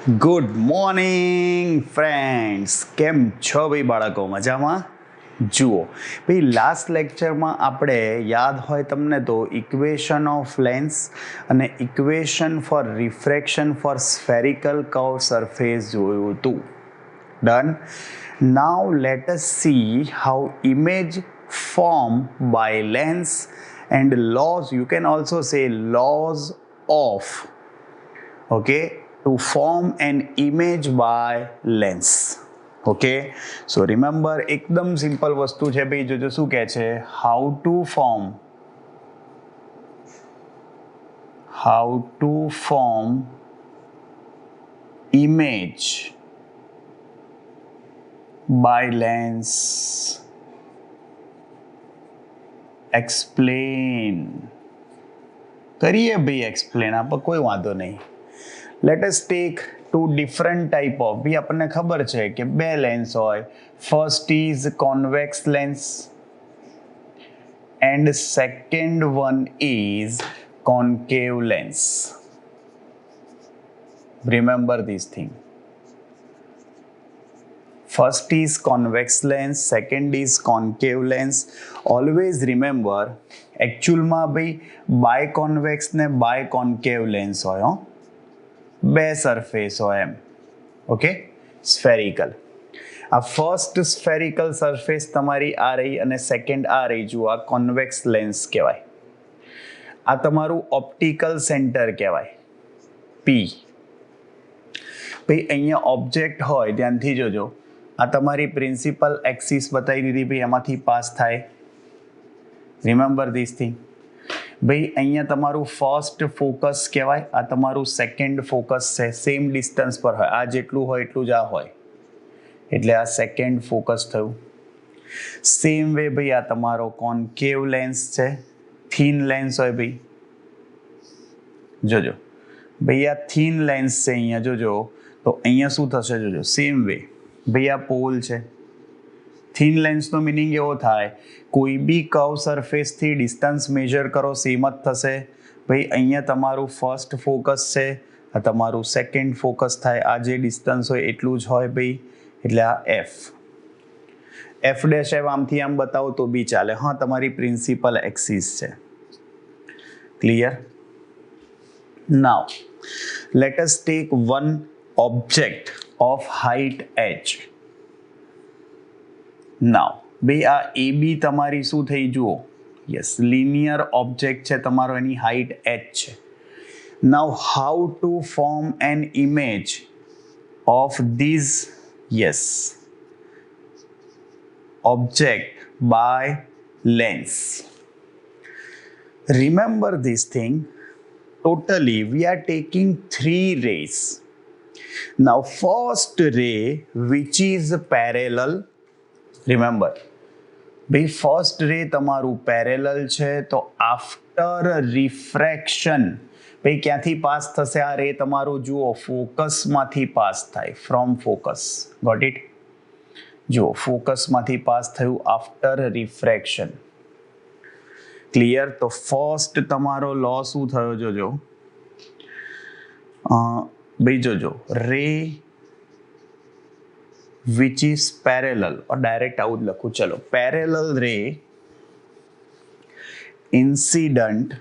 Good morning friends, કેમ છો ભાઈ બાળકો? મજામાં? જુઓ ભાઈ, લાસ્ટ લેક્ચરમાં આપણે યાદ હોય તમને તો ઇક્વેશન ઓફ લેન્સ અને equation for refraction for spherical curve surface જોયું હતું. Done. Now let us see how image form by lens and laws, you can also say laws of, okay, to form an image by lens. Okay, so remember એકદમ simple વસ્તુ છે ભાઈ. જોજો શું કહે છે, how to form image by lens. explain કરીએ ભાઈ, એક્સપ્લેન આપણે કોઈ વાંધો નહીં. Let us take two different type of. બી આપણને ખબર છે કે બે લેન્સ હોય. First is convex lens and second one is concave lens. Remember this thing. First is convex lens, second is concave lens. Always remember, actualમાં ભાઈ biconvex ને બાયકોન્કેવ લેન્સ હોય. બે સરફેસ હોય એમ. Okay, spherical. આ ફર્સ્ટ સ્ફેરિકલ સરફેસ તમારી આ રહી અને સેકન્ડ આ રહી. જુઓ, આ કોન્વેક્સ લેન્સ કહેવાય. આ તમારું ઓપ્ટિકલ સેન્ટર કહેવાય, પી. ભાઈ અહીંયા ઓબ્જેક્ટ હોય, ધ્યાનથી જોજો. આ તમારી પ્રિન્સિપલ એક્સિસ બતાવી દીધી ભાઈ, એમાંથી પાસ થાય. Remember this thing. ભાઈ અહીંયા તમારું ફર્સ્ટ ફોકસ કહેવાય, આ તમારું સેકન્ડ ફોકસ છે. સેમ ડિસ્ટન્સ પર હોય, આ જેટલું હોય એટલું જ આ હોય, એટલે આ સેકન્ડ ફોકસ થયું. સેમ વે ભાઈ આ તમારો કોન્કેવ લેન્સ છે, થીન લેન્સ હોય ભાઈ. જોજો ભાઈ, આ થીન લેન્સ છે અહીંયા. જોજો તો અહીંયા શું થશે, જોજો. સેમ વે ભાઈ, આ પોલ છે. થીન લેન્સનો મિનિંગ એવો થાય, કોઈ બી કર્વ સરફેસથી ડિસ્ટન્સ મેજર કરો સેમ જ થશે. ભાઈ અહીંયા તમારું ફર્સ્ટ ફોકસ છે, આ તમારું સેકન્ડ ફોકસ થાય. આ જે ડિસ્ટન્સ હોય એટલું જ હોય ભાઈ, એટલે આ એફ. એફ ડેશ એફ આમથી આમ બતાવો તો બી ચાલે. હા, તમારી પ્રિન્સિપલ એક્સિસ છે. Clear? Now let us take one object of height h. now ભાઈ આ એ બી તમારી શું થઈ, જુઓ. યસ, લિનિયર ઓબ્જેક્ટ છે તમારો, એની હાઈટ h છે. now how to form an image of this, yes, object by lens. remember this thing. Totally we are taking 3 rays. Now first ray which is parallel, remember ભાઈ first રે તમારું parallel છે, તો after refraction ભાઈ ક્યાંથી pass થશે આ ray તમારું? જુઓ, ફોકસમાંથી પાસ થાય, ફ્રોમ ફોકસ. Got it? જુઓ, ફોકસમાંથી પાસ થયું આફ્ટર રિફ્રેક્શન. ક્લિયર? તો ફર્સ્ટ તમારો લો શું થયો, જોજો ભાઈ. જોજો, રે વિચ ઇઝ પેરેલલ, और डायरेक्ट આવું જ લખું. ચલો, પેરેલલ રે ઇન્સિડન્ટ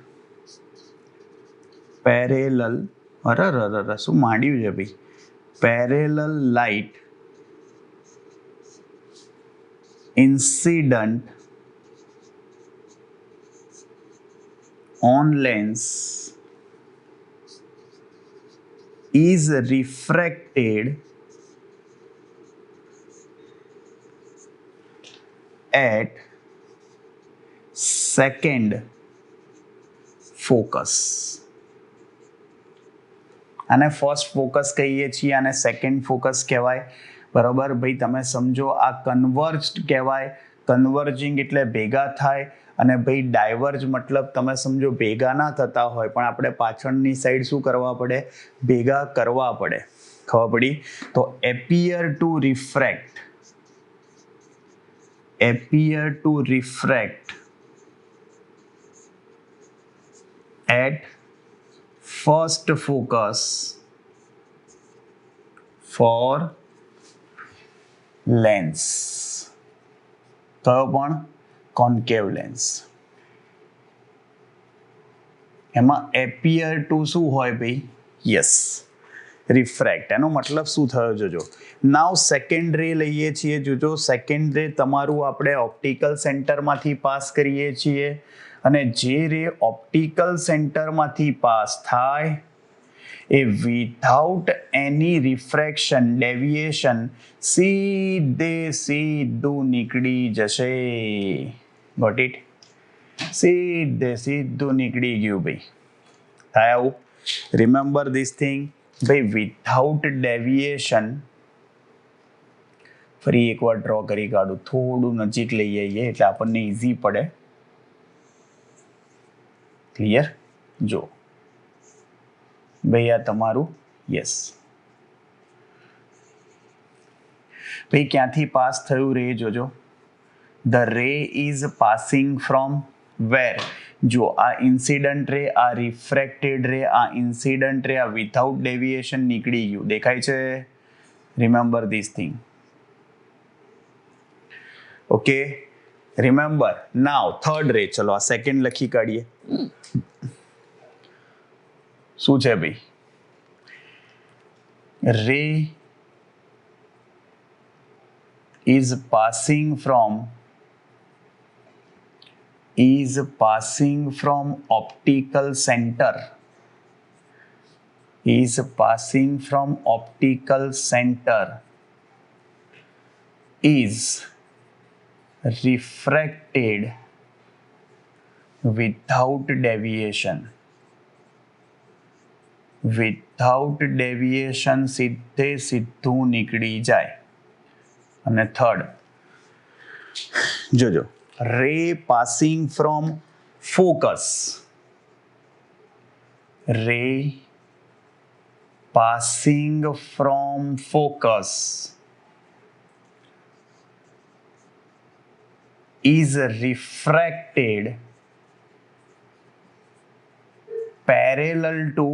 પેરેલલ, અરે શું માંડ્યું છે ભાઈ, parallel light incident on lens is refracted at second focus. આને ફર્સ્ટ ફોકસ કહીએ છીએ, આને સેકન્ડ ફોકસ કહેવાય. બરાબર ભાઈ, તમે સમજો. આ કન્વર્જ્ડ કહેવાય. કન્વર્જિંગ એટલે ભેગા થાય, અને ભાઈ ડાયવર્જ મતલબ તમે સમજો ભેગા ના થતા હોય, પણ આપણે પાછળની સાઈડ શું કરવા પડે? ભેગા કરવા પડે. ખબર પડી? તો appear to refract at first focus for lens. કયો પણ? Concave lens. એમાં એપિયર ટુ શું હોય ભાઈ? Yes, refract. એનો મતલબ શું થયો જોજો. નાવ સેકન્ડ રે લઈએ છીએ. જોજો સેકન્ડ રે તમારું આપણે ઓપ્ટિકલ સેન્ટરમાંથી પાસ કરીએ છીએ અને જે રે ઓપ્ટિકલ સેન્ટરમાંથી પાસ થાય એ વિધાઉટ એની રિફ્રેક્શન ડેવિએશન સીધું નીકળી જશે. Got it? સીધું નીકળી ગયું ભાઈ. થાય આવું? રિમેમ્બર ધીસ થિંગ ભાઈ. વિધાઉટ ડેવિએશન, ફરી એકવાર ડ્રો કરી કાઢું, થોડું નજીક લઈ આવીએ એટલે આપણને ઈઝી પડે. ક્લિયર? જો ભાઈ આ તમારું યસ ભાઈ ક્યાંથી પાસ થયું રે જોજો. ધ રે ઇઝ પાસિંગ ફ્રોમ વેર? જો આ ઇન્સિડન્ટ રે, આ રિફ્રેક્ટેડ રે, આ ઇન્સિડન્ટ રે, આ વિધાઉટ ડેવિએશન નીકળી ગયું. દેખાય છે? Remember this thing. Okay, remember. Now third રે. ચલો આ સેકન્ડ લખી કાઢીએ. શું છે ભાઈ? રે is passing from optical center. Is passing from optical center. Is refracted without deviation. Without deviation સીધું નીકળી જાય. અને થર્ડ જોજો, રે પાસિંગ ફ્રોમ ફોકસ. રે passing from focus is refracted parallel to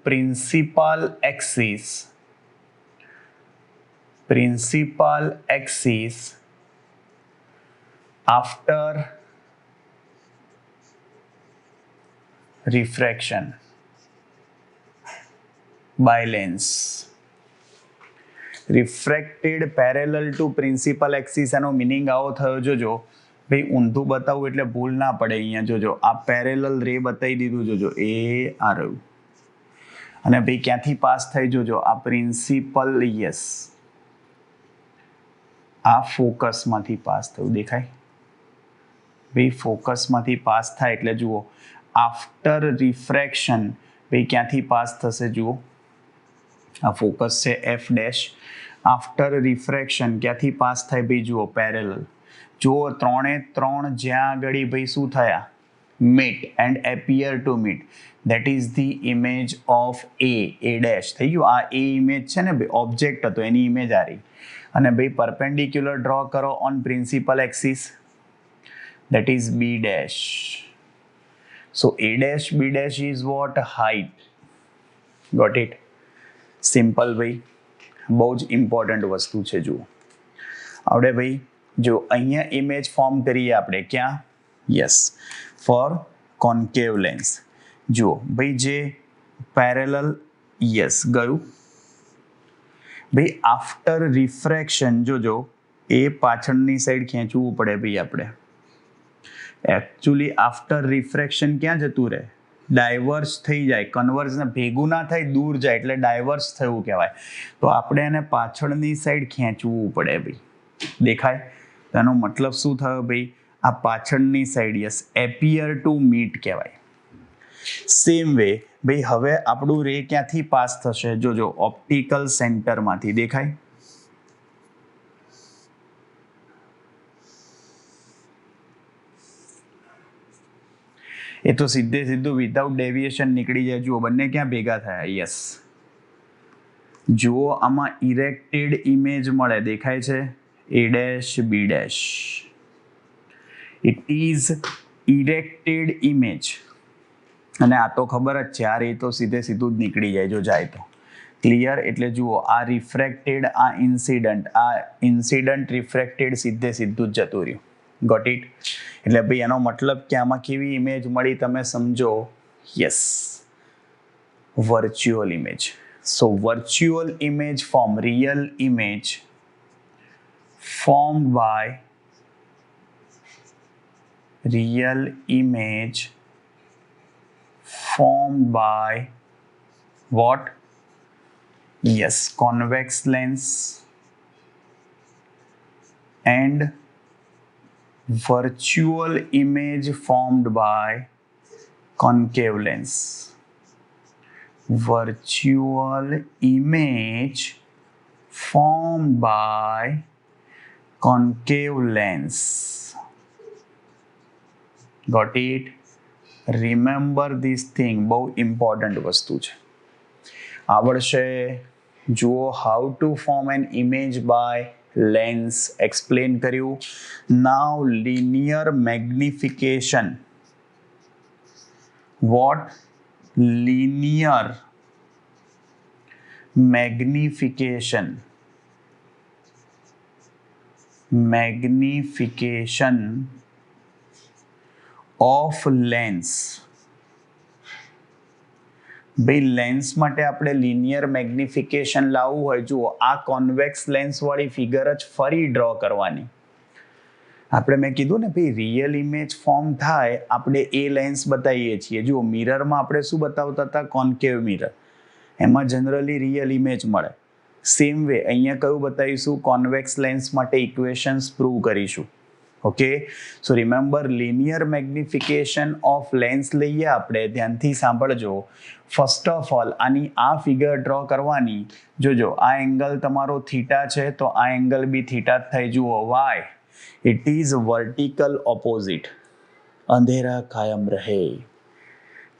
principal axis after refraction by lens. Refracted parallel to principal axis. એનો meaning આવો થયો. જોજો ભાઈ, ઊંધું બતાવું એટલે ભૂલ ના પડે. અહીંયા જોજો આ પેરેલલ રે બતાવી દીધું. જોજો એ આ રહ્યું. અને ભાઈ ક્યાંથી પાસ થઈ? જોજો આ પ્રિન્સિપલ, યસ, આ ફોકસમાંથી પાસ થયું. દેખાય ભાઈ? ફોકસમાંથી પાસ થાય એટલે જુઓ આફ્ટર રિફ્રેક્શન ભાઈ ક્યાંથી પાસ થશે? જુઓ આ ફોકસ છે એફ ડેશ. આફ્ટર રિફ્રેક્શન ક્યાંથી પાસ થાય ભાઈ? જુઓ પેરેલલ. જુઓ ત્રણે ત્રણ જ્યાં આગળ ભાઈ શું થયા? Meet and appear to meet. That is the image of A dash. થઈ ગયું? આ એ ઇમેજ છે ને ભાઈ, ઓબ્જેક્ટ હતો એની ઇમેજ આ રહી. અને ભાઈ પરપેન્ડિક્યુલર ડ્રો કરો on principal axis. That is B dash. So A dash B dash is what? Height. Got it? Simple ભાઈ, બહુ જ ઇમ્પોર્ટન્ટ વસ્તુ છે. જુઓ આવડે ભાઈ? જો અહીંયા ઇમેજ ફોર્મ કરીએ આપણે ક્યાં? Yes, for concave lens. જુઓ ભાઈ જે પેરેલલ, યસ ગયું ભાઈ. આફ્ટર રિફ્રેક્શન જોજો એ પાછળની સાઈડ ખેંચવું પડે ભાઈ આપણે. એકચ્યુઅલી આફ્ટર રિફ્રેક્શન ક્યાં જતું રહે? ડાયવર્સ થઈ જાય. કન્વર્ઝને ભેગું ના થાય, દૂર જાય એટલે ડાયવર્સ થયું કહેવાય. તો આપણે એને પાછળની સાઈડ ખેંચવું પડે ભાઈ. દેખાય? તેનો મતલબ શું થયો ભાઈ? આ પાછળની side, yes, appear to meet કહેવાય. સેમ વે ભાઈ હવે આપણું રે ક્યાંથી પાસ થશે? જોજો ઓપ્ટિકલ સેન્ટરમાંથી. દેખાય? એ તો સીધું વિધાઉટ ડેવિએશન નીકળી જાય. જુઓ બંને ક્યાં ભેગા થયા? યસ. જુઓ આમાં ઇરેક્ટેડ ઇમેજ મળે. દેખાય છે? A dash B dash. It is erected image. અને આ તો ખબર જ છે, આ રે તો સીધે સીધું જ નીકળી જાય જો જાય તો. ક્લિયર? એટલે જુઓ, આ રિફ્રેક્ટેડ, આ ઇન્સિડન્ટ રિફ્રેક્ટેડ સીધે સીધું જ જતું રહ્યું. Got it? એટલે ભાઈ એનો મતલબ કે આમાં કેવી ઇમેજ મળી તમે સમજો. Yes, virtual image. So virtual image form real image formed by real image formed by what? Yes, convex lens and virtual image formed by concave lens. Virtual image formed by concave lens. Got it? Remember this thing, બહુ important વસ્તુ છે, આવડશે. જુઓ, how to form an image by lens explain કર્યું. Now linear magnification. What? Linear magnification of lens. ભાઈ lens માટે આપણે linear magnification લાવવું હોય, જુઓ આ કોન્વેક્સ લેન્સ વાળી ફિગર જ ફરી ડ્રો કરવાની. આપણે મેં કીધું ને ભાઈ રિયલ ઇમેજ ફોર્મ થાય આપણે એ લેન્સ બતાવીએ છીએ. જુઓ મિરરમાં આપણે શું બતાવતા હતા? કોન્કેવ મિરર. એમાં જનરલી રિયલ ઇમેજ મળે. સેમ વે અહીંયા કયું બતાવીશું? કોન્વેક્સ લેન્સ માટે ઇક્વેશન્સ પ્રૂવ કરીશું. Okay, so remember linear magnification of lens લઈએ આપણે. ધ્યાનથી સાંભળજો. ફર્સ્ટ ઓફ ઓલ આની આ ફિગર ડ્રો કરવાની. જોજો, આ એંગલ તમારો થીટા છે તો આ એંગલ બી થીટા જ થઈ. જુઓ why, it is vertical opposite. અંધેરા કાયમ રહે.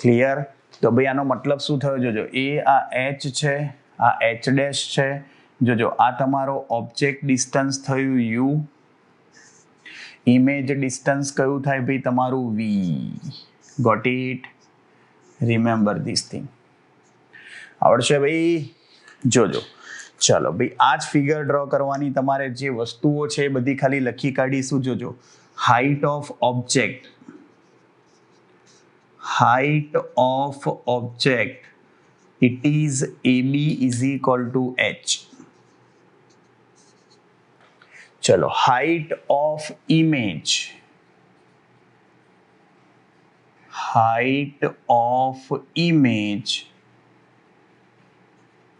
ક્લિયર? તો ભાઈ આનો મતલબ શું થયો? જોજો, એ આ એચ છે, આ એચ ડેશ છે. જોજો, આ તમારો ઓબ્જેક્ટ ડિસ્ટન્સ થયું યુ. ઇમેજ ડિસ્ટન્સ કયું થાય ભાઈ? તમારું V. Got it? Remember this thing. આવડશે ભાઈ? જોજો, ચલો ભાઈ આ જ ફિગર ડ્રો કરવાની. તમારે જે વસ્તુઓ છે એ બધી ખાલી લખી કાઢીશું. જોજો, height of object, height of object, it is AB is equal to H. चलो, height of image,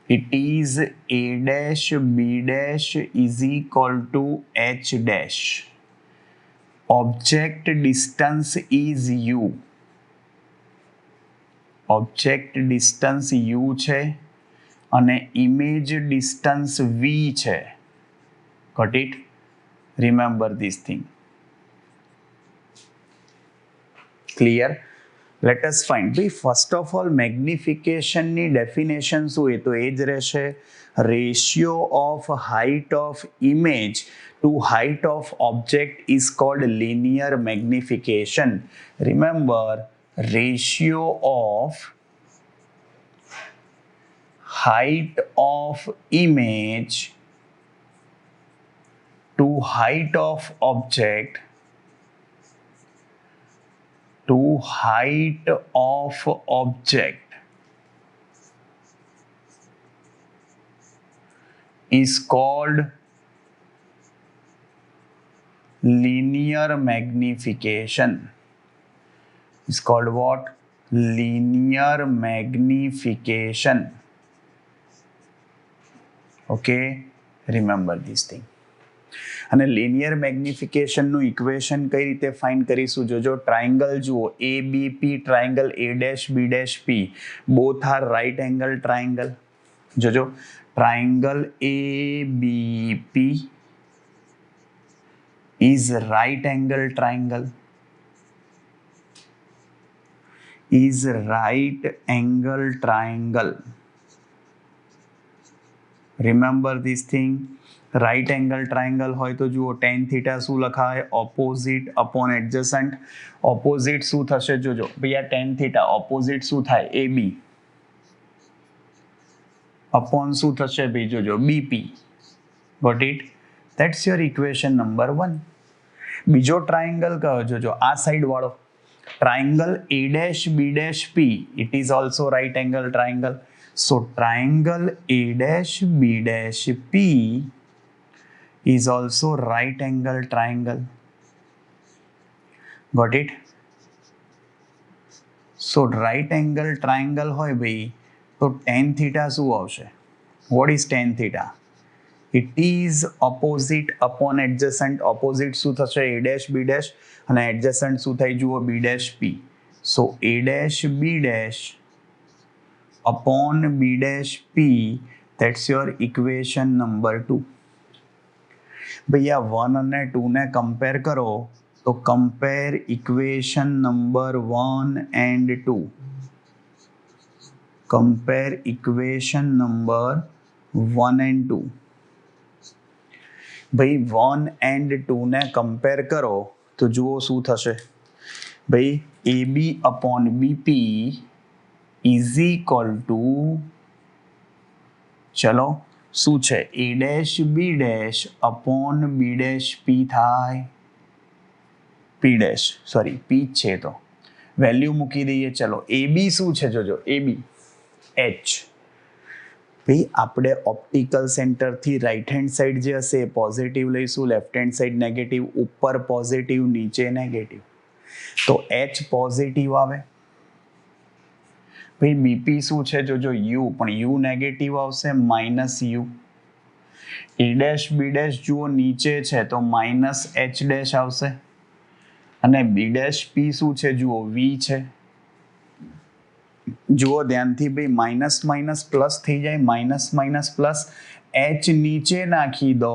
it is A dash B dash is equal to H dash. Object distance is U. Object distance U છે અને image distance V છે. Got it? Remember this thing. Clear? Let us find. ભાઈ first of all મેગ્નિફિકેશનની definition શું? એ તો એ જ રહેશે. Ratio of height of image to height of object is called linear magnification. Remember, ratio of height of image to height of object is called linear magnification. Is called what? Linear magnification. Okay, remember this thing. અને linear મેગ્નિફિકેશનનું equation કઈ રીતે find કરીશું? જોજો, triangle જુઓ, A B P triangle, A dash B dash P, both are right angle triangle. જોજો, triangle A B P is right angle triangle. is right angle triangle. Remember this thing. Right angle triangle હોય તો જુઓ ten theta શું લખાય? Opposite upon એડજસન્ટ. Opposite શું થશે? જોજો ભાઈ આ ટેન થીટા ઓપોઝિટ શું થાય? એ બી અપોન શું થશે ભાઈ? જોજો BP. Got it? That's your equation number 1. બીજો ટ્રાયંગલ કયો? જોજો આ સાઈડ વાળો triangle A dash B dash P, it is also right angle triangle. So triangle A dash B dash P is also right angle triangle. Got it? So right angle triangle hoy bhai to tan theta શું આવશે? What is tan theta? It is opposite upon adjacent. Opposite શું થશે? A dash B dash અને adjacent શું થાય? જુઓ B dash P. So A dash B dash upon B dash P, that's your equation number 2. ભૈયા 1 અને 2 ને compare કરો તો compare equation number 1 and 2. Compare equation number 1 and 2. ભાઈ 1 and 2 ને કમ્પેર કરો તો જુઓ શું થશે? ભાઈ A B upon BP is equal to, ચલો શું છે? A dash B dash upon B dash P થાય. પી ડેશ સોરી પી છે તો વેલ્યુ મૂકી દઈએ. ચલો એ બી શું છે? જોજો એ બી એચ. ભાઈ આપણે ઓપ્ટિકલ સેન્ટરથી રાઈટ હેન્ડ સાઈડ જે હશે પોઝિટિવ લઈશું, લેફ્ટ હેન્ડ સાઈડ નેગેટિવ, ઉપર પોઝિટિવ નીચે નેગેટિવ, તો એચ પોઝિટિવ આવે. ભાઈ બીપી શું છે? જોજો યુ, પણ યુ નેગેટિવ આવશે, minus U. A dash B dash જુઓ નીચે છે તો માઇનસ એચ ડેશ આવશે, અને બી ડેશ પી શું છે? જુઓ વી છે. જુઓ ધ્યાનથી ભાઈ માઇનસ માઇનસ પ્લસ થઈ જાય, માઇનસ માઇનસ પ્લસ. એચ નીચે નાખી દો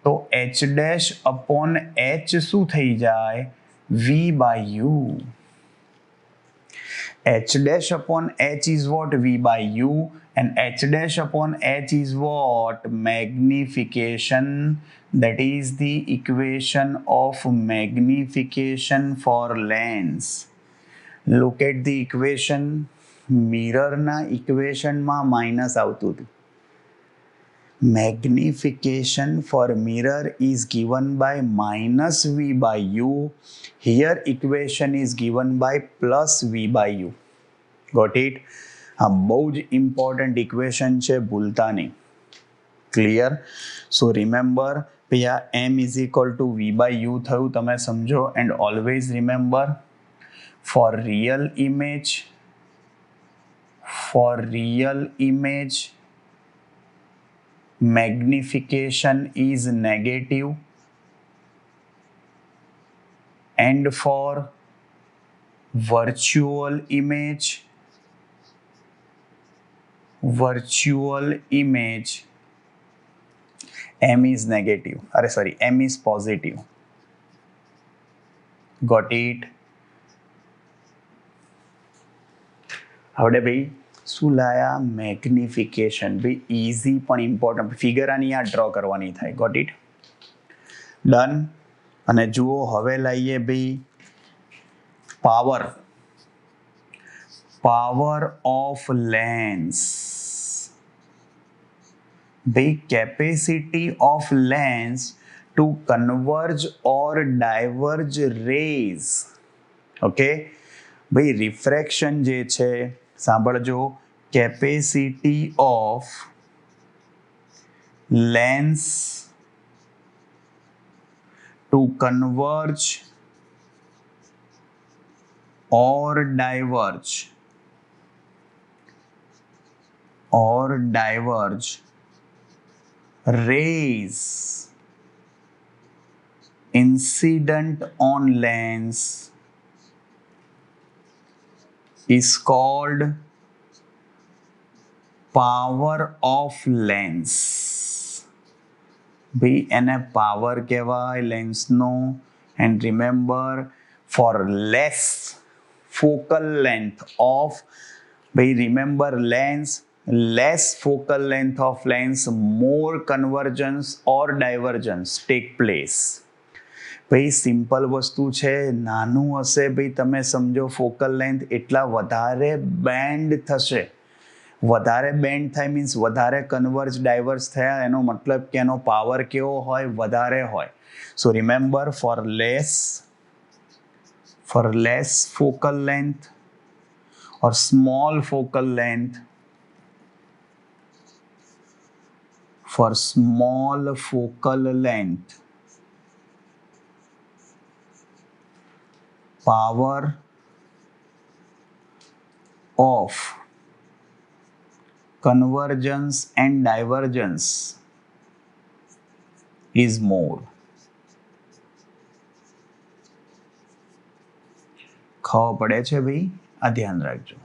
તો એચ ડેશ અપોન એચ શું થઈ જાય? V by U. H dash upon H is what? V by U. and h dash upon h is what? Magnification. That is the equation of magnification for lens. Look at the equation. મિરરના ઇક્વેશનમાં minus આવતું હતું. Magnification for mirror is given by minus v by u. Here equation is given by plus v by u. Got it? આ બહુ જ important equation છે, ભૂલતા નહીં. ક્લિયર? સો રિમેમ્બર ભૈયા m is equal to v by u થયું, તમે સમજો. And always remember for real image, for real image magnification is negative, and for virtual image m is negative. M is positive. Got it? હવે ભાઈ શું લાયા? Magnification. ભાઈ easy પણ important. Figure આની આ ડ્રો કરવાની થાય. Got it? ડન. અને જુઓ હવે લાવીએ ભાઈ પાવર. Power of lens. ભાઈ capacity of lens to converge or diverge rays. Okay ભાઈ રિફ્રેક્શન જે છે સાંભળજો, capacity of lens to converge or diverge rays incident on lens is called power of lens. ભાઈ એને પાવર કહેવાય લેન્સનો. And remember for less focal length of, ભાઈ remember lens less focal length of lens, more convergence or divergence take place. ભાઈ simple વસ્તુ છે, નાનું હશે ભાઈ તમે સમજો ફોકલ લેન્થ એટલા વધારે બેન્ડ થશે. વધારે બેન્ડ થાય મીન્સ વધારે કન્વર્જ ડાયવર્સ થયા, એનો મતલબ કે એનો પાવર કેવો હોય, વધારે હોય. So remember for less focal length or small focal length, for small focal length, power of convergence and divergence is more. ખબર પડે છે ભાઈ? આ ધ્યાન રાખજો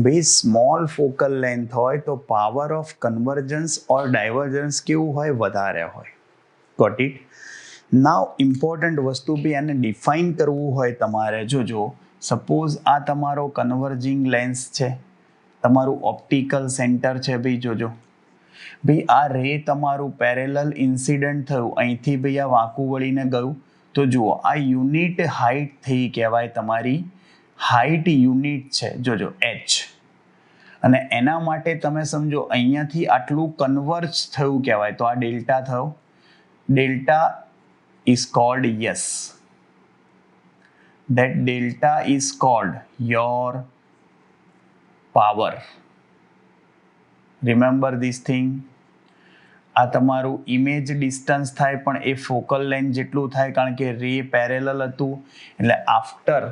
ભાઈ. સ્મોલ ફોકલ લેન્થ હોય તો power of convergence or divergence કેવું હોય, વધારે હોય. Got it? નાવ ઇમ્પોર્ટન્ટ વસ્તુ બી આને ડિફાઇન કરવું હોય તમારે. જોજો, સપોઝ આ તમારો કન્વર્જિંગ લેન્સ છે, તમારું ઓપ્ટિકલ સેન્ટર છે ભાઈ. જોજો ભાઈ, આ રે તમારું પેરેલલ ઇન્સિડન્ટ થયું, અહીંથી ભાઈ આ વાંકું વળીને ગયું, તો જુઓ આ યુનિટ હાઇટ થઈ કહેવાય, તમારી હાઇટ યુનિટ છે. જોજો h, અને એના માટે તમે સમજો અહીંયાથી આટલું કન્વર્જ થયું કહેવાય, તો આ ડેલ્ટા થયો. Delta is called, yes, that delta is called your power. Remember this thing. આ તમારું ઇમેજ ડિસ્ટન્સ થાય પણ એ ફોકલ લેન્થ જેટલું થાય, કારણ કે રે પેરેલલ હતું. એટલે આફ્ટર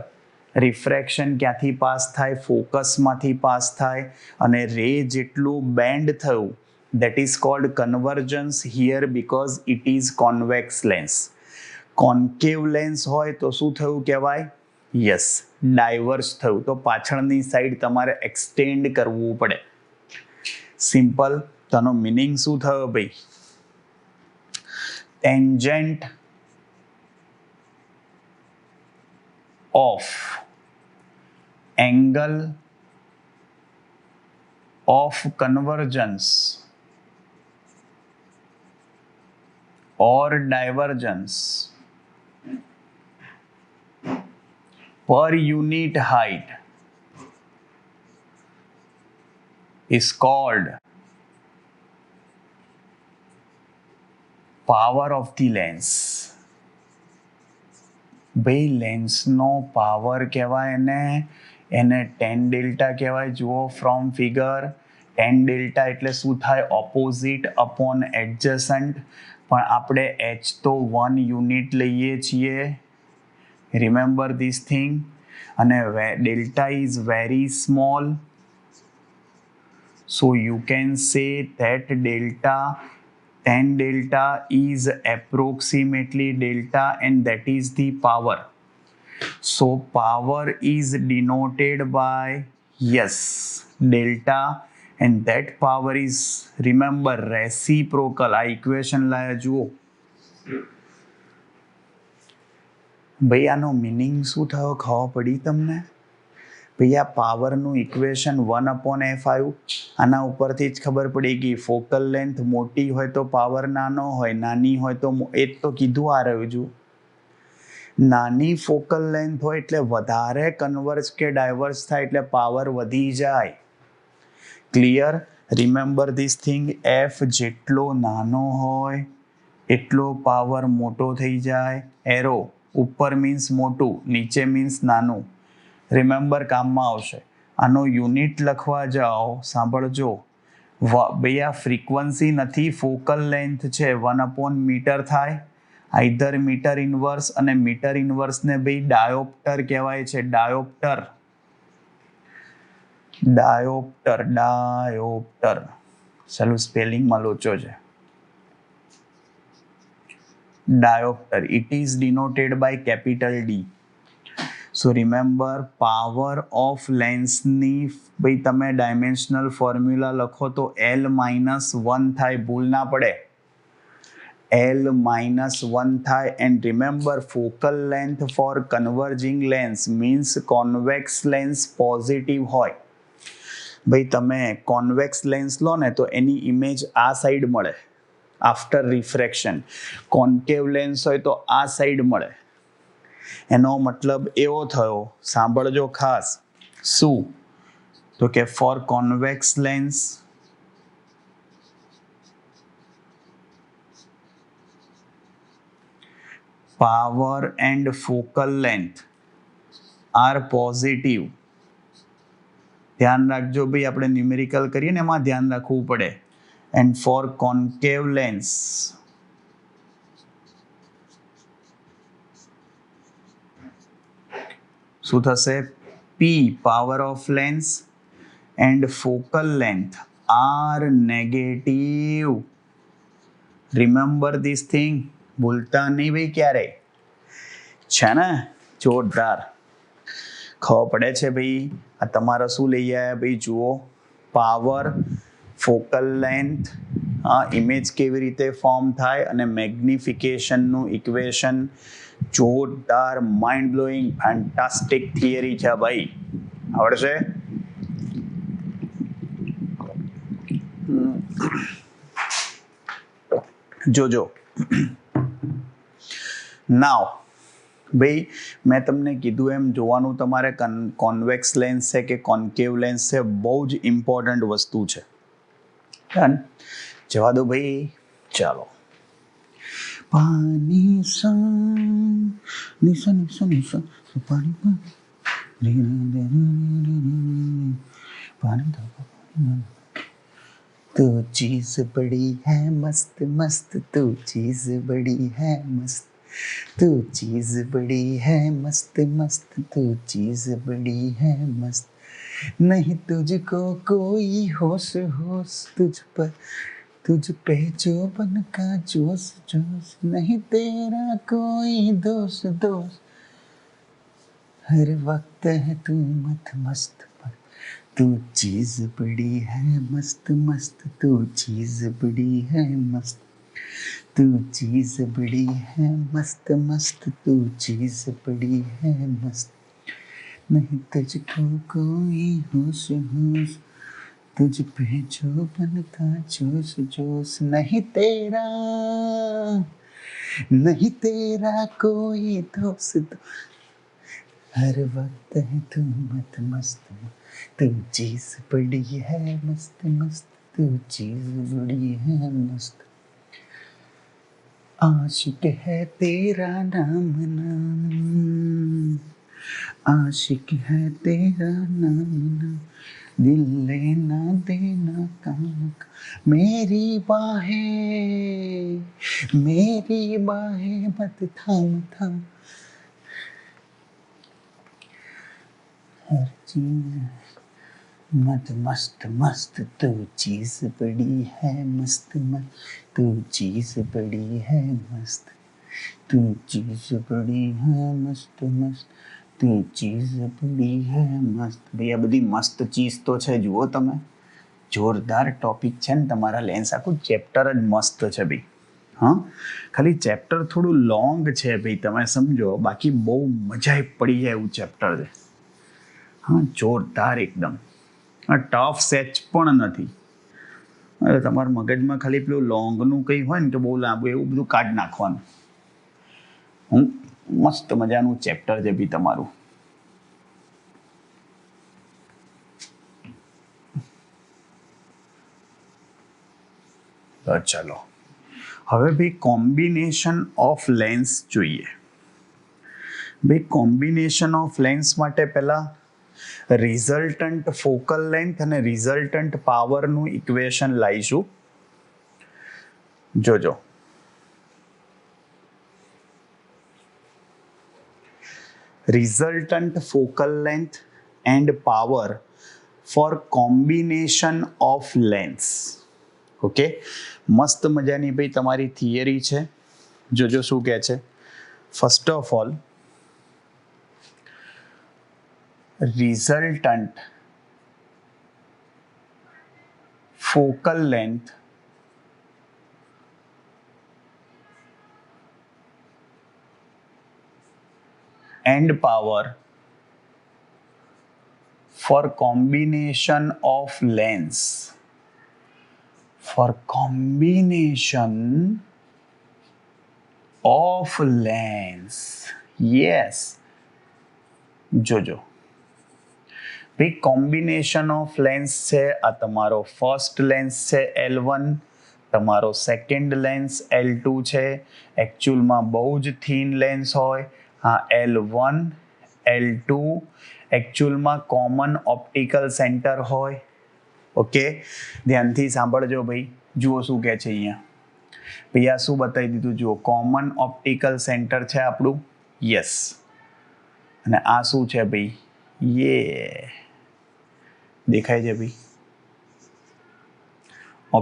રિફ્રેક્શન ક્યાંથી પાસ થાય, ફોકસમાંથી પાસ થાય, અને રે જેટલું બેન્ડ થયું, that is called convergence here because it is convex lens. Concave lens હોય તો શું થયું કહેવાય? યસ, ડાયવર્સ થયું. તો પાછળની સાઈડ તમારે એક્સટેન્ડ કરવું પડે. સિમ્પલ. તેનો મિનિંગ શું થયો ભાઈ? Tangent of angle of convergence or divergence per unit height is called power of the lens. ભાઈ લેન્સનો પાવર કહેવાય એને tan ડેલ્ટા કહેવાય. જુઓ ફ્રોમ ફિગર, tan ડેલ્ટા એટલે શું થાય? Opposite upon adjacent. પણ આપણે h તો 1 યુનિટ લઈએ છીએ. Remember this thing. અને delta is very small, so you can say that delta, tan delta is approximately delta, and that is the power. So power is denoted by, yes, delta, and that power is, remember, reciprocal. આ equation લાયા જુઓ ભાઈ. આનો meaning શું થયો ખબર પડી તમને? ભાઈ આ પાવરનું ઇક્વેશન 1/f આવ્યું. આના ઉપરથી જ ખબર પડી ગઈ ફોકલ લેન્થ મોટી હોય તો પાવર નાનો હોય, નાની હોય તો એ તો કીધું આ રહ્યું. જો નાની ફોકલ લેન્થ હોય એટલે વધારે કન્વર્જ કે ડાયવર્સ થાય એટલે પાવર વધી જાય. Clear? Remember this thing. F જેટલો નાનો હોય એટલો પાવર મોટો થઈ જાય. એરો ઉપર મીન્સ મોટું, નીચે મીન્સ નાનું. રિમેમ્બર, કામમાં આવશે. આનો યુનિટ લખવા જાઓ, સાંભળજો ભાઈ, આ ફ્રીક્વન્સી નથી, ફોકલ લેન્થ છે. 1/મીટર થાય, આઈધર મીટર ઇન્વર્સ, અને મીટર ઇન્વર્સને ભાઈ ડાયોપ્ટર કહેવાય છે. ડાયોપ્ટર. ચાલો સ્પેલિંગમાં લોચો છે. Dioptre. It is denoted by capital D. So remember, power of લેન્સની ભાઈ તમે ડાયમેન્શનલ ફોર્મ્યુલા લખો તો L-1 થાય, ભૂલ ના પડે. L-1 થાય. And remember, focal length for converging lens means convex lens positive હોય. ભાઈ તમે કોન્વેક્સ લેન્સ લો ને તો એની ઇમેજ આ સાઈડ મળે આફ્ટર રિફ્રેક્શન. કોન્કેવ લેન્સ હોય તો આ સાઈડ મળે. એનો મતલબ એવો થયો, સાંભળજો ખાસ. શું? તો કે for convex lens power and focal length are positive. ધ્યાન રાખજો ભાઈ, આપણે ન્યુમેરિકલ કરીએ ને એમાં ધ્યાન રાખવું પડે. એન્ડ ફોર કોન્કેવ લેન્સ શું થશે? P power of lens and focal length are negative. Remember this thing, ભૂલતા નહીં ભાઈ ક્યારે. છે ને જોરદાર ખબર પડે છે ભાઈ. આ તમારા શું લઈ આવ્યા ભાઈ જુઓ, પાવર, ફોકલ લેન્થ, ઇમેજ કેવી રીતે ફોર્મ થાય અને મેગ્નિફિકેશનનું ઇક્વેશન. જોરદાર, માઇન્ડ બ્લોઈંગ, ફેન્ટાસ્ટિક થિયરી છે ભાઈ, આવડશે. જોજો નાવ ભાઈ, મેં તમને કીધું એમ જોવાનું તમારે કોન્વેક્સ લેન્સ છે કે કોન્કેવ લેન્સ છે, બહુ જ ઇમ્પોર્ટન્ટ વસ્તુ છે. જવા દો ભાઈ, ચાલો. પાણી तू चीज बड़ी है मस्त मस्त, तू चीज बड़ी है मस्त, तू चीज बड़ी है मस्त मस्त, तू चीज बड़ी है मस्त. नहीं तुझको कोई होश होश, तुझ पे जो बन का जोश जोश, नहीं तेरा कोई दोष दोष, हर वक्त है तू मत मस्त. तू चीज बड़ी है मस्त मस्त, तू चीज बड़ी है मस्त, तू चीज बड़ी है मस्त मस्त, तू चीज बड़ी है मस्त. नहीं तुझको कोई होश होश, तुझ पे जो बनता जोश जोश, नहीं तेरा कोई दोस्त, हर वक्त है तू मत मस्त. तू चीज बड़ी है मस्त मस्त, तू चीज बड़ी है मस्त. आशिक है तेरा नाम नाम, आशिक है तेरा नाम नाम, दिल लेना देना काम. मेरी बाहें मत थाम थाम, हर चीज मत मस्त मस्त, तू चीज बड़ी है मस्त मस्त, तू चीज बड़ी है मस्त, तू चीज बड़ी है मस्त मस्त, तू चीज बड़ी है मस्त. ભાઈ આ બધી મસ્ત ચીજ તો છે, જુઓ તમે, જોરદાર ટોપિક છે ને તમારા લેન્સ. આખું ચેપ્ટર જ મસ્ત છે ભાઈ. હા, ખાલી ચેપ્ટર થોડું લોંગ છે ભાઈ, તમે સમજો, બાકી બહુ મજા પડી જાય એવું ચેપ્ટર છે. હા, જોરદાર એકદમ. ટફ સેચ પણ નથી. એટલે તમારા મગજમાં ખાલી પેલું લોંગનું કંઈ હોય ને કે બહુ લાંબુ, એવું બધું કાઢી નાખવાનું. મસ્ત મજાનું ચેપ્ટર છે બી તમારું. ચાલો હવે ભાઈ કોમ્બિનેશન ઓફ લેન્સ જોઈએ. ભાઈ કોમ્બિનેશન ઓફ લેન્સ માટે પહેલા રિઝલ્ટન્ટ ફોકલ લેન્થ અને રિઝલ્ટન્ટ પાવરનું ઇક્વેશન લાવીશું. જોજો, resultant focal length and power for combination of lens. Okay, મસ્ત મજાની ભાઈ તમારી થિયરી છે. જોજો શું કહે છે. First of all, resultant focal length and power for combination of lens, for combination of lens, yes, જોજો ભાઈ કોમ્બિનેશન ઓફ લેન્સ છે આ તમારો ફર્સ્ટ લેન્સ છે L1, તમારો સેકન્ડ લેન્સ L2 છે. એકચ્યુઅલમાં બહુ જ થીન લેન્સ હોય હા L1 L2 એકચ્યુઅલમાં કોમન ઓપ્ટિકલ સેન્ટર હોય. ઓકે ધ્યાનથી સાંભળજો ભાઈ. જુઓ શું કહે છે અહીંયા ભાઈ આ શું બતાવી દીધું જુઓ કોમન ઓપ્ટિકલ સેન્ટર છે આપણું યસ અને આ શું છે ભાઈ યે દેખાય છે ભાઈ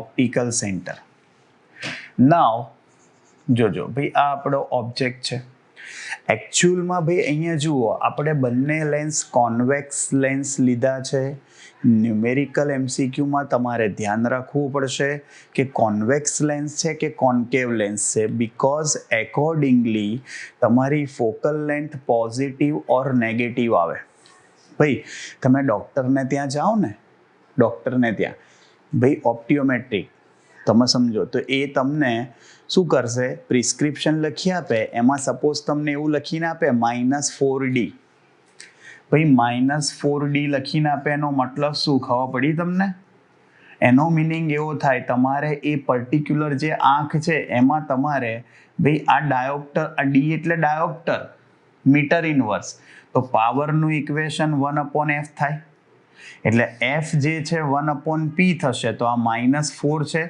ઓપ્ટિકલ સેન્ટર. નાવ જોજો ભાઈ આ આપણો ઓબ્જેક્ટ છે. એકચ્યુઅલમાં ભાઈ અહીંયા જુઓ આપણે બંને લેન્સ કોન્વેક્સ લેન્સ લીધા છે. ન્યુમેરિકલ એમસીક્યુમાં તમારે ધ્યાન રાખવું પડશે કે કોન્વેક્સ લેન્સ છે કે કોન્કેવ લેન્સ છે બીકોઝ એકોર્ડિંગલી તમારી ફોકલ લેન્થ પોઝિટિવ ઓર નેગેટિવ આવે. ભાઈ તમે ડૉક્ટરને ત્યાં જાઓ ને ડૉક્ટરને ત્યાં ભાઈ ઓપ્ટિયોમેટ્રિક તમે સમજો તો એ તમને શું કરશે પ્રિસ્ક્રિપ્શન લખી આપે એમાં સપોઝ તમને એવું લખીને આપે -4D ભાઈ -4D લખીને આપે એનો મતલબ શું ખબર પડી તમને? એનો મિનિંગ એવો થાય તમારે એ પર્ટિક્યુલર જે આંખ છે એમાં તમારે ભાઈ આ ડાયોપ્ટર આ ડી એટલે ડાયોપ્ટર મીટર ઇનવર્સ તો પાવરનું ઇક્વેશન 1/f થાય એટલે f જે છે 1/p થશે તો આ -4 છે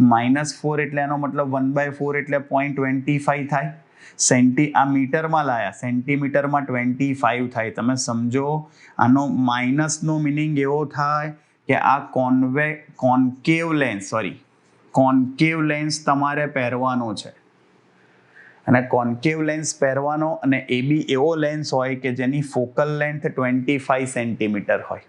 -4 એટલે એનો મતલબ 1/4 એટલે 0.25 થાય. આ મીટરમાં લાયા સેન્ટીમીટરમાં 25 થાય. તમે સમજો આનો માઇનસનો મિનિંગ એવો થાય કે આ કોન્કેવ લેન્સ તમારે પહેરવાનો છે અને કોન્કેવ લેન્સ પહેરવાનો અને એ બી એવો લેન્સ હોય કે જેની ફોકલ લેન્થ 25 સેન્ટીમીટર હોય.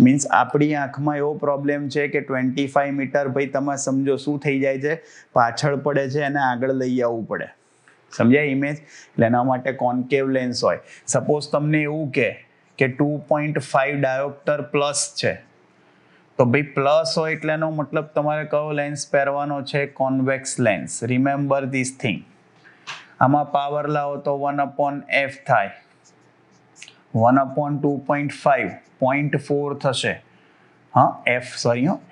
મીન્સ આપણી આંખમાં એવો પ્રોબ્લેમ છે કે 25 મીટર ભાઈ તમે સમજો શું થઈ જાય છે પાછળ પડે છે અને આગળ લઈ આવવું પડે. સમજાય ઇમેજ? એટલે એના માટે કોન્કેવ લેન્સ હોય. સપોઝ તમને એવું કે 2.5 ડાયોપ્ટર પ્લસ છે તો ભાઈ પ્લસ હોય એટલે એનો મતલબ તમારે કયો લેન્સ પહેરવાનો છે convex lens. Remember this thing. આમાં પાવર લાવો તો 1/f થાય 1/2.5 0.4 થશે.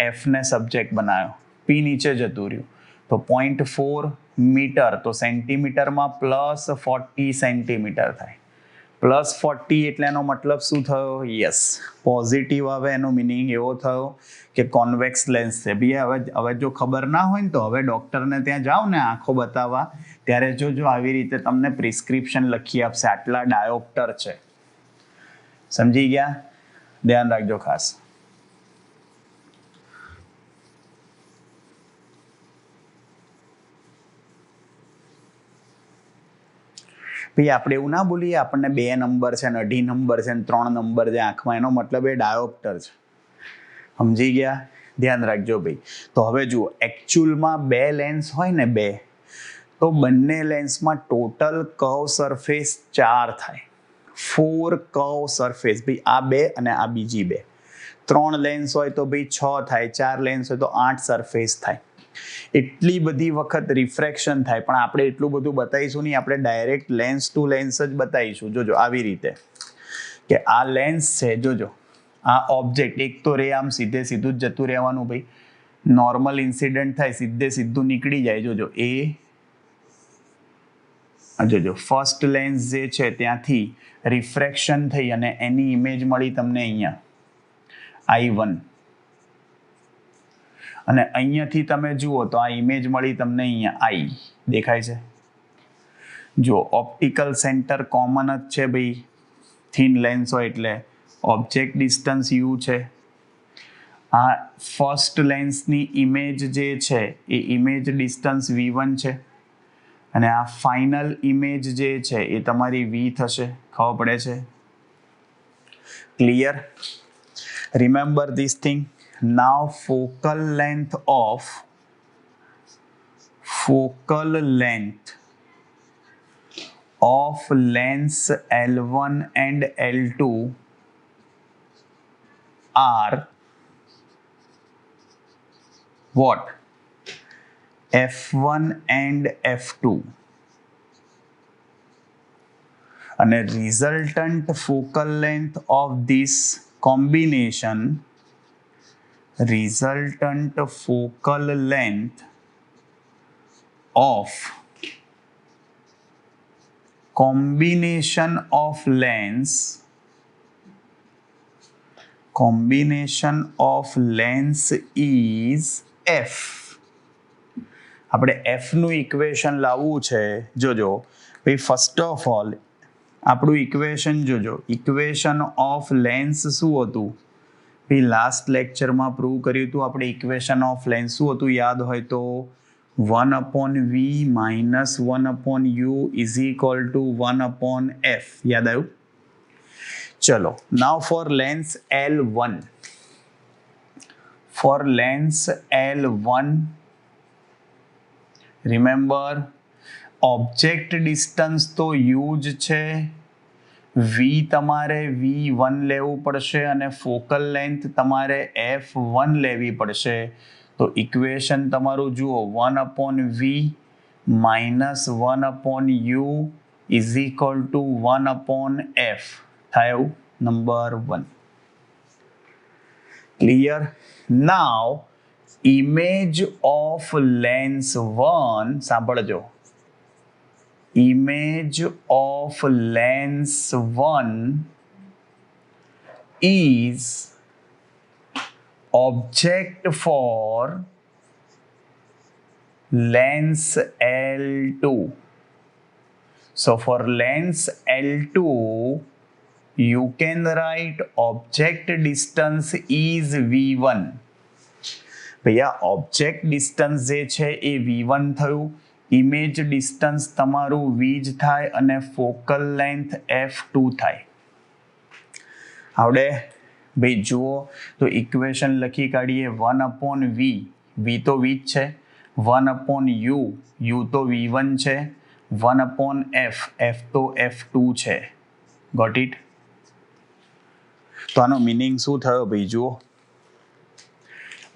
એફ ને સબ્જેક્ટ બનાવ્યો પી નીચે જતું રહ્યું તો 0.4 મીટર તો સેન્ટીમીટરમાં +40 સેન્ટીમીટર થાય. +40 એટલે એનો મતલબ શું થયો? યસ પોઝિટિવ આવે. એનો મિનિંગ એવો થયો કે કોન્વેક્સ લેન્સ છે. ભાઈ હવે જો ખબર ના હોય ને તો હવે ડૉક્ટરને ત્યાં જાઓ ને આંખો બતાવવા ત્યારે જો આવી રીતે તમને પ્રિસ્ક્રિપ્શન લખી આપશે આટલા ડાયોપ્ટર છે. સમજી ગયા? ધ્યાન રાખજો ખાસ. ભાઈ આપણે એવું ના બોલીએ આપણને 2 નંબર છે ને 2.5 નંબર છે ને 3 નંબર છે આંખમાં એનો મતલબ એ ડાયોપ્ટર છે. સમજી ગયા? ધ્યાન રાખજો ભાઈ. તો હવે જુઓ એકચ્યુઅલમાં 2 લેન્સ હોય ને 2 તો બંને લેન્સમાં ટોટલ કર્વ સરફેસ 4 થાય. 4 કર્વ સરફેસ ભાઈ આ 2 અને આ બીજી 2. 3 લેન્સ હોય તો ભાઈ 6 થાય. 4 લેન્સ હોય તો 8 સરફેસ થાય. એટલી બધી વખત રિફ્રેક્શન થાય પણ આપણે એટલું બધું બતાવીશું નહીં. આપણે ડાયરેક્ટ લેન્સ ટુ લેન્સ જ બતાવીશું. જોજો આવી રીતે કે આ લેન્સ છે જોજો આ ઓબ્જેક્ટ એક તો રે આમ સીધું જ જતું રહેવાનું ભાઈ. નોર્મલ ઇન્સિડન્ટ થાય સીધું નીકળી જાય. જોજો જોજો ફર્સ્ટ લેન્સ જે છે ત્યાંથી રિફ્રેક્શન થઈ અને એની ઇમેજ મળી તમને અહીંયા I1 અને અહીંયાથી તમે જુઓ તો આ ઇમેજ મળી તમને અહીંયા I દેખાય છે. જો ઓપ્ટિકલ સેન્ટર કોમન જ છે ભાઈ થીન લેન્સ હોય એટલે ઓબ્જેક્ટ ડિસ્ટન્સ U છે. આ ફર્સ્ટ લેન્સની ઇમેજ જે છે એ ઇમેજ ડિસ્ટન્સ V1 છે અને આ ફાઇનલ ઇમેજ જે છે એ તમારી V થશે. ખબર પડે છે? Clear? Remember this thing. Now focal length of lens L1 and L2 are what? F1 and F2. અને resultant focal length of this combination, resultant focal length of combination of lens is F. આપણે F નું equation લાવવું છે. જોજો ભાઈ, first of all આપણું equation જોજો. Equation of lens શું હતું? ભાઈ લાસ્ટ લેક્ચરમાં પ્રૂવ કર્યું હતું આપણે. ઇક્વેશન ઓફ લેન્સ શું હતું યાદ હોય તો? 1/v minus 1/u is equal to 1/f. યાદ આવ્યું? ચલો, now for lens L1. For lens L1, remember object distance તો u જ છે. v તમારે v1 લેવું પડશે અને ફોકલ લેન્થ તમારે f1 લેવી પડશે. તો ઇક્વેશન તમારું જુઓ, 1/v minus 1/u is equal to 1/f થાય number 1. Clear? Now image of lens 1, સાંભળજો, image of lens 1 is object for lens L2. So for lens L2, you can write object distance is v1. Bhaiya object distance જે છે એ v1 થયું, image distance તમારું v જ થાય અને focal length f2 થાય. આવડે? ભાઈ જુઓ તો ઇક્વેશન લખી કાઢીએ. 1/v, v તો v જ છે. 1/u, u તો v1 છે. 1/f, f તો f2 છે. Got it? તો આનો મિનિંગ શું થયો ભાઈ જુઓ.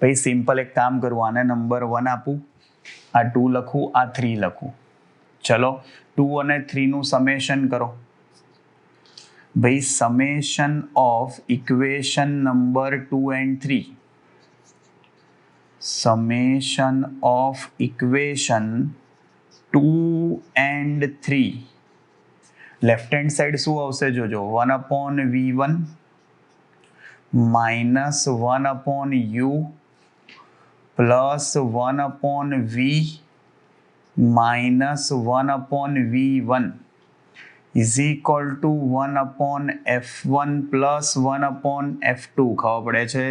ભાઈ સિમ્પલ એક કામ કરું, આને નંબર 1 આપું, આ 2 લખું, આ 3 લખું. ચલો 2 અને 3 નું સમેશન કરો. ભાઈ summation of equation number 2 and 3. Summation of equation 2 and 3. Left hand side શું આવશે જોજો? 1/v1 minus 1/u plus 1/v minus 1/v1 is equal to 1/f1 plus 1/f2. ખબર પડે છે?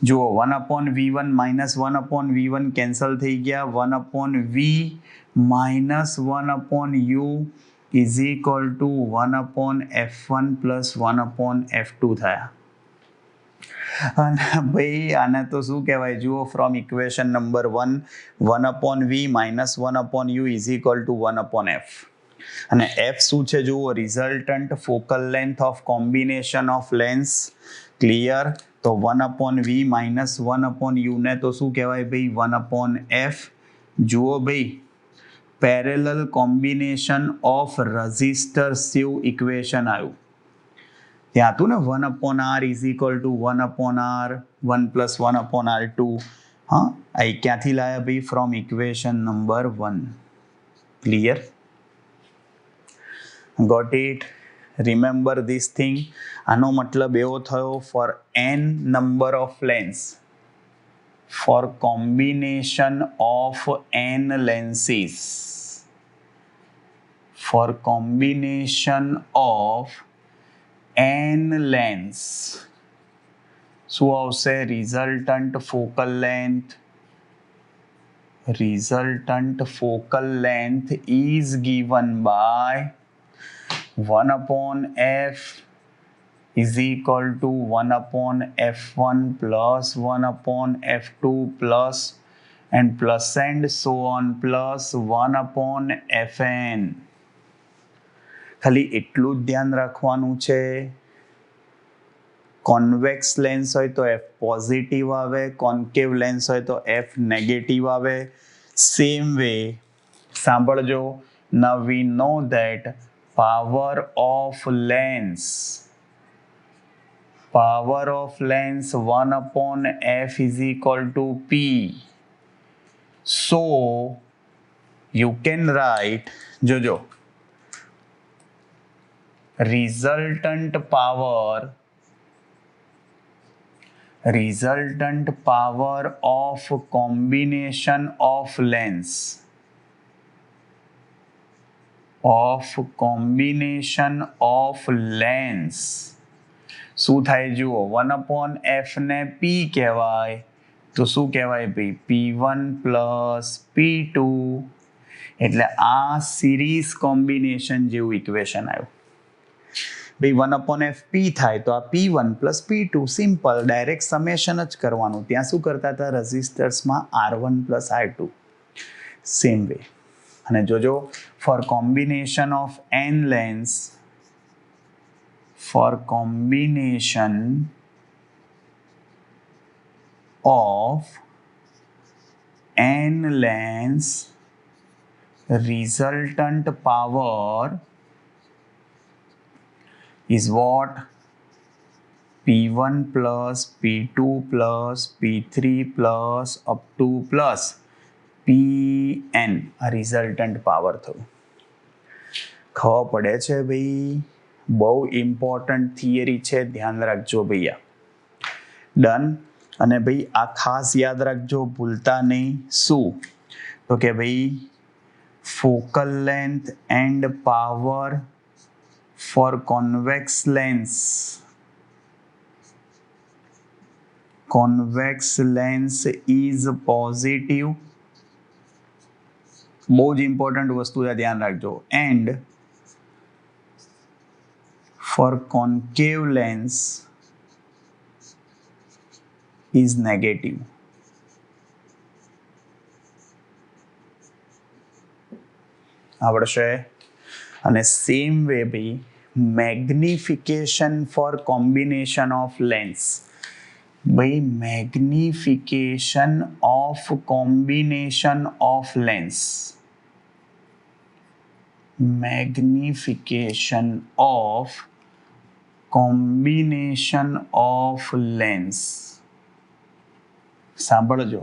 જુઓ 1/v1 minus 1/v1 કેન્સલ થઈ ગયા. 1/v minus 1/u is equal to 1/f1 plus 1/f2 થયા. અને ભાઈ આને તો શું કહેવાય જુઓ? From equation number 1, 1/v minus 1/u is equal to 1/f. અને f શું છે જુઓ? Resultant focal length of combination of lens. Clear? તો 1/v minus 1/u ને તો શું કહેવાય ભાઈ? 1/f. જુઓ ભાઈ, પેરેલલ કોમ્બિનેશન ઓફ રઝિસ્ટર્સિવ ઇક્વેશન આવ્યું. ત્યાં હતું ને 1/r is equal to 1/r, 1 plus 1/r2. હા, આ ક્યાંથી લાયા ભાઈ? From equation number 1. Clear? Got it? Remember this thing. આનો મતલબ એવો થયો, for n number of lens, for combination of n lenses, for combination of n lens, શું આવશે? Resultant focal length. Resultant focal length is given by 1/f is equal to 1/f1 plus 1/f2 plus and plus and so on plus 1/fn. ખાલી એટલું જ ધ્યાન રાખવાનું છે, convex lens હોય તો એફ પોઝિટિવ આવે, કોન્કેવ લેન્સ હોય તો એફ નેગેટિવ આવે. સેમ વે સાંભળજો, now we know that power of lens 1 upon f is equal to p. So you can write, જોજો, resultant power of combination of lens શું થાય જુઓ, 1 upon f ને p કહેવાય તો શું કહેવાય ભાઈ, p1 પ્લસ p2. એટલે આ સિરીઝ કોમ્બિનેશન જેવું ઇક્વેશન આવ્યું ભાઈ. 1 upon f p થાય તો આ p1 plus p2, simple direct summation જ કરવાનું. ત્યાં શું કરતા હતા રેઝિસ્ટર્સમાં, r1 plus r2. Same way. અને જોજો, for combination of n lens, for combination of n lens, resultant power is what? P1 plus P2 plus P3 plus up to plus Pn. આ resultant power થયું. ખબર પડે છે ભાઈ? બહુ important theory છે, ધ્યાન રાખજો ભૈયા. ડન. અને ભાઈ આ ખાસ યાદ રાખજો, ભૂલતા નહીં. શું? તો કે ભાઈ focal length and power for convex lens is positive. બહુ જ ઇમ્પોર્ટન્ટ વસ્તુ છે, ધ્યાન રાખજો. And for concave lens is negative. આવડશે. અને સેમ વે ભાઈ magnification for combination of lens, ભાઈ magnification of combination of lens, magnification of combination of lens. સાંભળજો.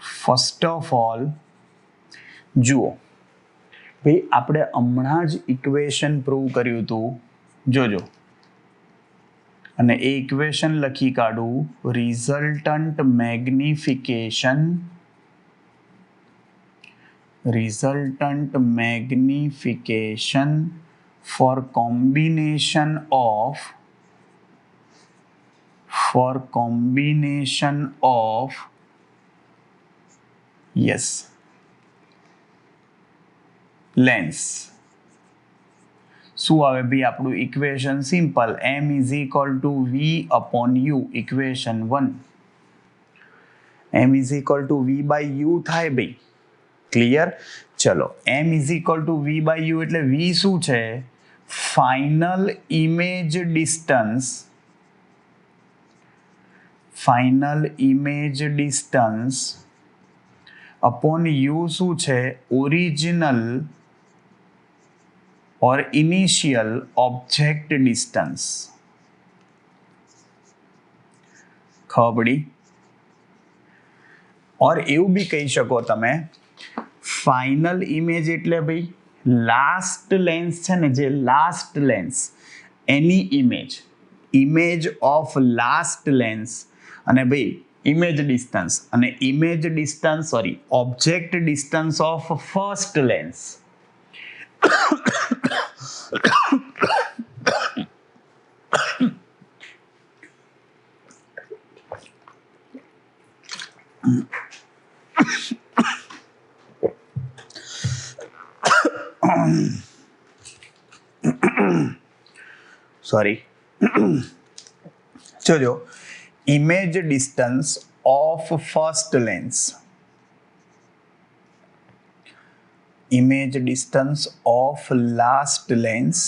ફર્સ્ટ ઓફ ઓલ જુઓ ભાઈ, આપણે હમણાં જ ઇક્વેશન પ્રૂવ કર્યું હતું, જોજો. અને એ ઇક્વેશન લખી કાઢું, resultant magnification for combination of yes lens. શું આવે ભાઈ આપણું equation? Simple, m is equal to v upon u, equation 1. m is equal to v by u થાય ભાઈ. ક્લિયર? ચલો, m is equal to v by u એટલે v શું છે? Final image distance upon u શું છે? Original ઓર initial object distance. ખબર પડી? ઓર એવું બી કહી શકો તમે, ફાઇનલ ઇમેજ એટલે ભાઈ લાસ્ટ લેન્સ છે ને, જે last lens any image of last lens, અને ભાઈ image distance object distance of first lens. sorry જોજો image distance of first lens, image distance of last lens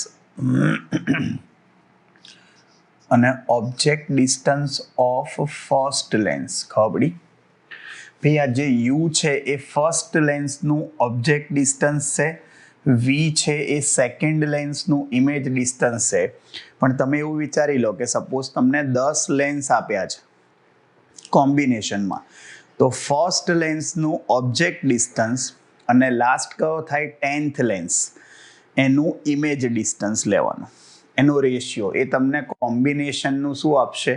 અને object distance of first lens. ખબર પડી? ભાઈ આ જે યુ છે એ ફર્સ્ટ લેન્સનું ઓબ્જેક્ટ ડિસ્ટન્સ છે, વી છે એ સેકન્ડ લેન્સનું ઇમેજ ડિસ્ટન્સ છે. પણ તમે એવું વિચારી લો કે સપોઝ તમને 10 લેન્સ આપ્યા છે કોમ્બિનેશનમાં, તો ફર્સ્ટ લેન્સનું ઓબ્જેક્ટ ડિસ્ટન્સ અને લાસ્ટ કયો થાય 10th લેન્સ, એનું ઇમેજ ડિસ્ટન્સ લેવાનું, એનો રેશિયો એ તમને કોમ્બિનેશનનું શું આપશે?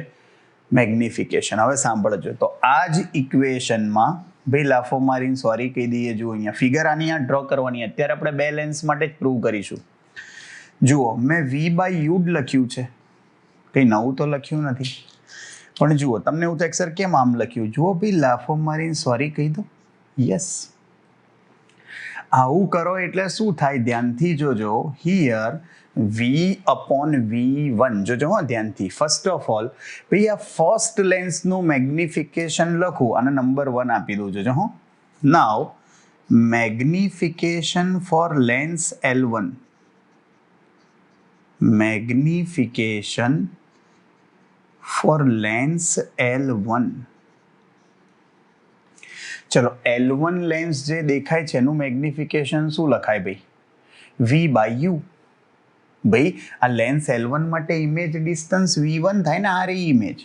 મેગ્નિફિકેશન. હવે સાંભળજો, તો આ જ ઇક્વેશનમાં ભાઈ લાફો મારીને સોરી કહી દઈએ. જુઓ અહીંયા ફિગર આની આ ડ્રો કરવાની. અત્યારે આપણે બે લેન્સ માટે જ પ્રૂવ કરીશું. જુઓ મેં વી બાય યુ જ લખ્યું છે, કંઈ નવું તો લખ્યું નથી. પણ જુઓ તમને એવું થાય સર કેમ આમ લખ્યું? જુઓ ભાઈ લાફો મારીને સોરી કહી દો. યસ, આવું કરો એટલે શું થાય? ધ્યાનથી જોજો. હિયર વી અપોન V1 જોજો હો ધ્યાનથી. ફર્સ્ટ ઓફ ઓલ ભાઈ આ ફર્સ્ટ લેન્સનું મેગ્નિફિકેશન લખું અને નંબર 1 આપી દઉં જોજો હો. Now magnification for lens L1, magnification for lens L1. ચલો L1 લેન્સ જે દેખાય છે એનું મેગ્નિફિકેશન શું લખાય ભાઈ? V by U. ભાઈ આ લેન્સ L1 માટે ઇમેજ ડિસ્ટન્સ V1 થાય ને, આ રહી ઇમેજ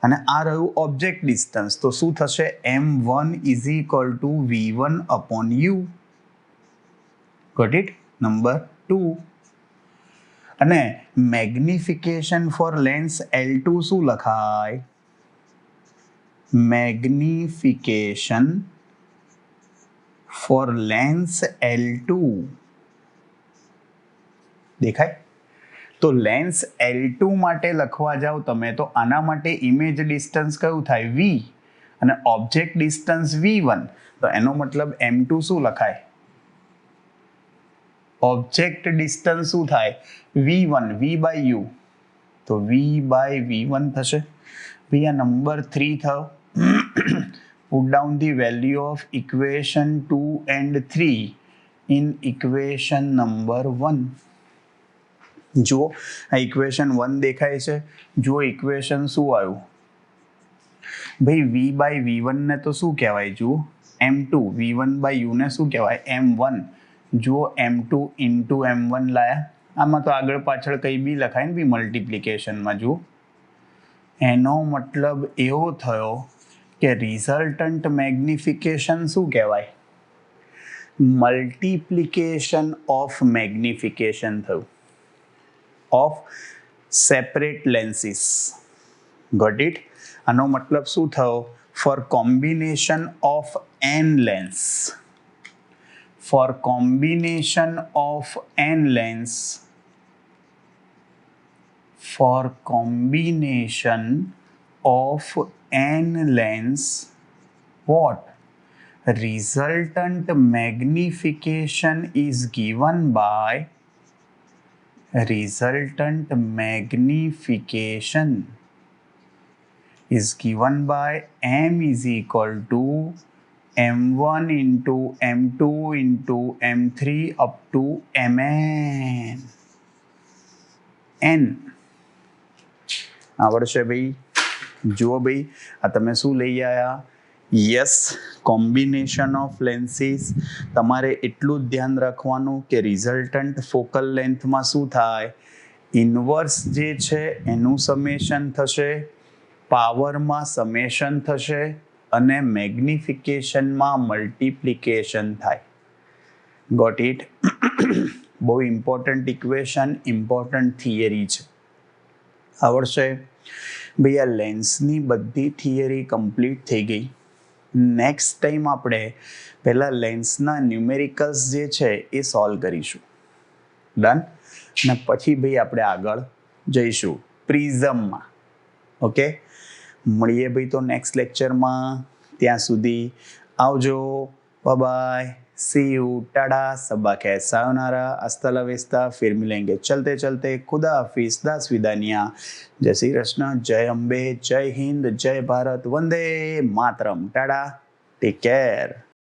અને આ રહ્યું ઓબ્જેક્ટ ડિસ્ટન્સ. તો શું થશે? M1 is equal to V1 upon U. Got it? Number 2. અને મેગ્નિફિકેશન ફોર લેન્સ L2 શું લખાય? મેગ્નિફિકેશન ફોર લેન્સ L2 દેખાય? તો લેન્સ L2 માટે લખવા જાઓ તમે તો આના માટે ઇમેજ ડિસ્ટન્સ કયું થાય? V અને ઓબ્જેક્ટ ડિસ્ટન્સ V1. તો એનો મતલબ M2 શું લખાય? ઓબ્જેક્ટ ડિસ્ટન્સ શું થાય? V1, V by U. તો V બાય V1 થશે. ભાઈ આ નંબર 3 થયો. Put down the value of equation 2 and 3 in equation number 1. જો આ ઇક્વેશન 1 દેખાય છે. જો ઇક્વેશન શું આવ્યું? ભાઈ V બાય V1 ને તો શું કહેવાય? જુઓ M2. V1 બાય યુ ને શું કહેવાય? M1. જુઓ M2 ઇન્ટુ M1 લાયા. આમાં તો આગળ પાછળ કંઈ બી લખાય ને બી મલ્ટિપ્લિકેશનમાં. જુઓ એનો મતલબ એવો થયો કે રિઝલ્ટન્ટ મેગ્નિફિકેશન શું કહેવાય? મલ્ટિપ્લિકેશન ઓફ મેગ્નિફિકેશન થયું of separate lenses. Got it? આનો મતલબ શું થયો? For combination of n lens, for combination of n lens, for combination of n lens, what? Resultant magnification is given by, resultant magnification is given by m is equal to m1 into m2 into m3 up to mn. n આવડશે ભાઈ? જુઓ ભાઈ આ તમે શું લઈ આવ્યા? Yes, combination of lenses. તમારે એટલું જ ધ્યાન રાખવાનું કે રિઝલ્ટન્ટ ફોકલ લેન્થમાં શું થાય? ઇન્વર્સ જે છે એનું સમેશન થશે, પાવરમાં સમેશન થશે અને મેગ્નિફિકેશનમાં મલ્ટિપ્લિકેશન થાય. Got it? બહુ ઇમ્પોર્ટન્ટ ઇક્વેશન, ઇમ્પોર્ટન્ટ થિયરી છે. આવડશે ભાઈ? આ લેન્સની બધી થિયરી કમ્પ્લીટ થઈ ગઈ. નેક્સ્ટ ટાઈમ આપણે પહેલાં લેન્સના ન્યુમેરિકલ્સ જે છે એ સોલ્વ કરીશું. ડન? અને પછી ભાઈ આપણે આગળ જઈશું પ્રિઝમમાં. ઓકે, મળીએ ભાઈ તો નેક્સ્ટ લેક્ચરમાં. ત્યાં સુધી આવજો. બાય, सी यू, टाटा, सबा खैर, सायोनारा, हस्ता ला वेस्ता, फिर मिलेंगे चलते चलते. खुदा हाफिज, दास विदानिया. जय श्री कृष्ण, जय अम्बे, जय हिंद, जय भारत, वंदे मातरम. Tata, take care.